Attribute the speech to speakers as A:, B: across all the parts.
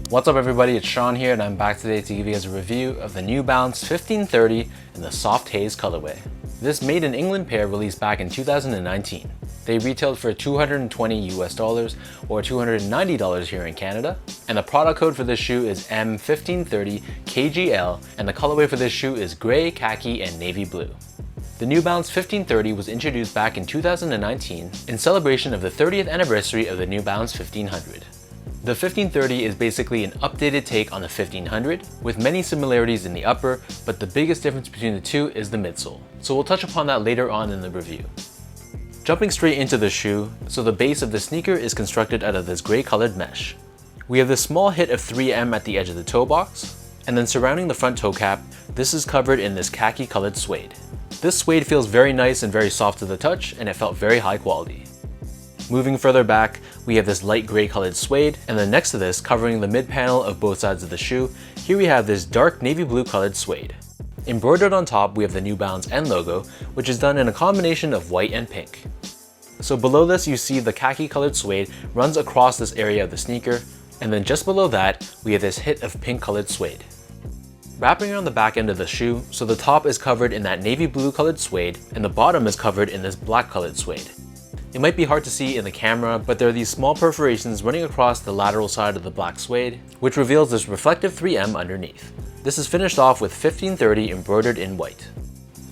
A: What's up everybody, it's Sean here and I'm back today to give you guys a review of the New Balance 1530 in the Soft Haze colorway. This made in England pair released back in 2019. They retailed for $220 US or $290 here in Canada. And the product code for this shoe is M1530KGL and the colorway for this shoe is gray, khaki, and navy blue. The New Balance 1530 was introduced back in 2019 in celebration of the 30th anniversary of the New Balance 1500. The 1530 is basically an updated take on the 1500, with many similarities in the upper, but the biggest difference between the two is the midsole. So we'll touch upon that later on in the review. Jumping straight into the shoe, so the base of the sneaker is constructed out of this gray colored mesh. We have this small hit of 3M at the edge of the toe box, and then surrounding the front toe cap, this is covered in this khaki colored suede. This suede feels very nice and very soft to the touch, and it felt very high quality. Moving further back, we have this light gray colored suede, and then next to this, covering the mid panel of both sides of the shoe, here we have this dark navy blue colored suede. Embroidered on top, we have the New Balance N logo, which is done in a combination of white and pink. So below this, you see the khaki colored suede runs across this area of the sneaker, and then just below that, we have this hit of pink colored suede. Wrapping around the back end of the shoe, so the top is covered in that navy blue colored suede, and the bottom is covered in this black colored suede. It might be hard to see in the camera, but there are these small perforations running across the lateral side of the black suede, which reveals this reflective 3M underneath. This is finished off with 1530 embroidered in white.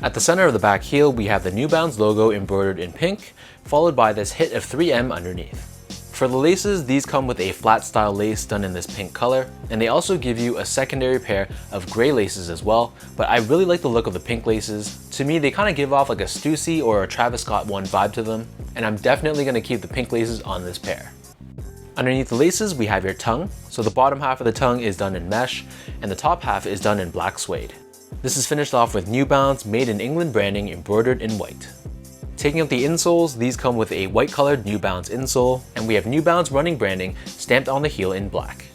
A: At the center of the back heel, we have the New Balance logo embroidered in pink, followed by this hit of 3M underneath. For the laces, these come with a flat style lace done in this pink color, and they also give you a secondary pair of gray laces as well, but I really like the look of the pink laces. To me, they kind of give off like a Stussy or a Travis Scott one vibe to them, and I'm definitely going to keep the pink laces on this pair. Underneath the laces, we have your tongue. So the bottom half of the tongue is done in mesh, and the top half is done in black suede. This is finished off with New Balance Made in England branding embroidered in white. Taking out the insoles, these come with a white colored New Balance insole, and we have New Balance running branding stamped on the heel in black.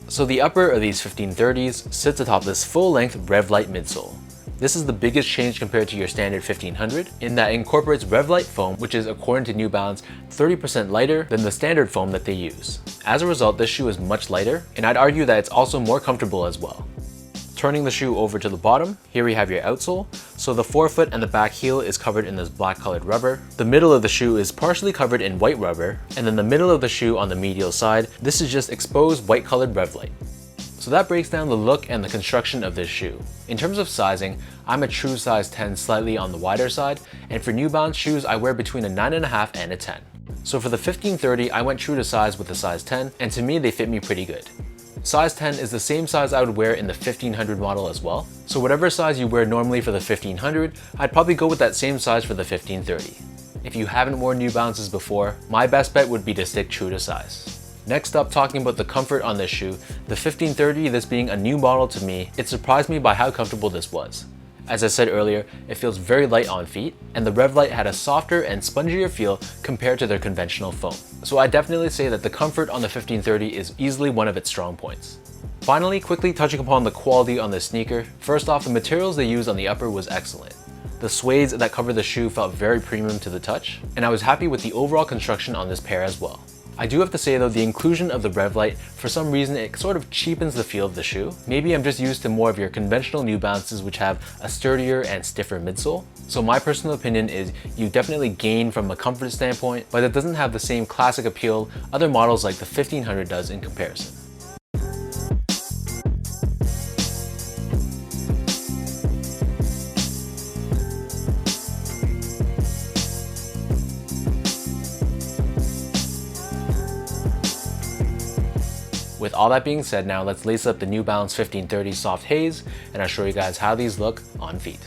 A: So the upper of these 1530s sits atop this full-length Revlite midsole. This is the biggest change compared to your standard 1500 in that it incorporates Revlite foam, which is, according to New Balance, 30% lighter than the standard foam that they use. As a result, this shoe is much lighter, and I'd argue that it's also more comfortable as well. Turning the shoe over to the bottom, here we have your outsole. So the forefoot and the back heel is covered in this black colored rubber. The middle of the shoe is partially covered in white rubber, and then the middle of the shoe on the medial side, this is just exposed white colored Revlite. So that breaks down the look and the construction of this shoe. In terms of sizing, I'm a true size 10, slightly on the wider side, and for New Balance shoes, I wear between a 9.5 and a 10. So for the 1530, I went true to size with the size 10, and to me, they fit me pretty good. Size 10 is the same size I would wear in the 1500 model as well. So whatever size you wear normally for the 1500, I'd probably go with that same size for the 1530. If you haven't worn New Balances before, my best bet would be to stick true to size. Next up, talking about the comfort on this shoe, the 1530, this being a new model to me, it surprised me by how comfortable this was. As I said earlier, it feels very light on feet, and the Revlite had a softer and spongier feel compared to their conventional foam. So I definitely say that the comfort on the 1530 is easily one of its strong points. Finally, quickly touching upon the quality on this sneaker, first off, the materials they used on the upper was excellent. The suedes that covered the shoe felt very premium to the touch, and I was happy with the overall construction on this pair as well. I do have to say though, the inclusion of the Revlite, for some reason it sort of cheapens the feel of the shoe. Maybe I'm just used to more of your conventional New Balances which have a sturdier and stiffer midsole. So my personal opinion is you definitely gain from a comfort standpoint, but it doesn't have the same classic appeal other models like the 1500 does in comparison. With all that being said, now let's lace up the New Balance 1530 Soft Haze, and I'll show you guys how these look on feet.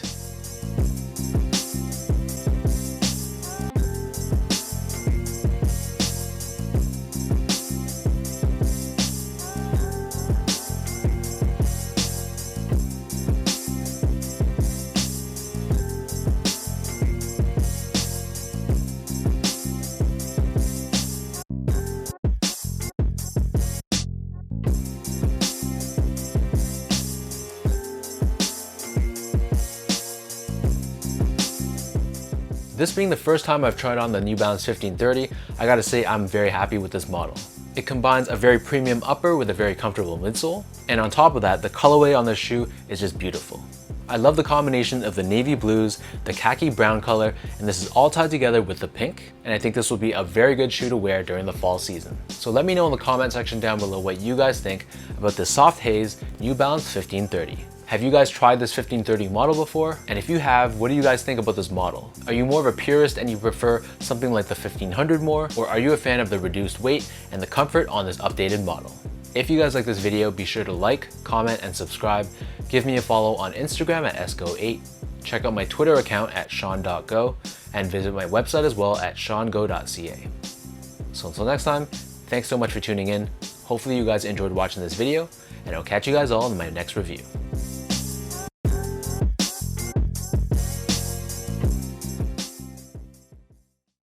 A: This being the first time I've tried on the New Balance 1530, I gotta say I'm very happy with this model. It combines a very premium upper with a very comfortable midsole, and on top of that, the colorway on this shoe is just beautiful. I love the combination of the navy blues, the khaki brown color, and this is all tied together with the pink, and I think this will be a very good shoe to wear during the fall season. So let me know in the comment section down below what you guys think about this soft haze New Balance 1530. Have you guys tried this 1530 model before? And if you have, what do you guys think about this model? Are you more of a purist and you prefer something like the 1500 more? Or are you a fan of the reduced weight and the comfort on this updated model? If you guys like this video, be sure to like, comment, and subscribe. Give me a follow on Instagram at esco8. Check out my Twitter account at sean.go and visit my website as well at seango.ca. So until next time, thanks so much for tuning in. Hopefully you guys enjoyed watching this video, and I'll catch you guys all in my next review.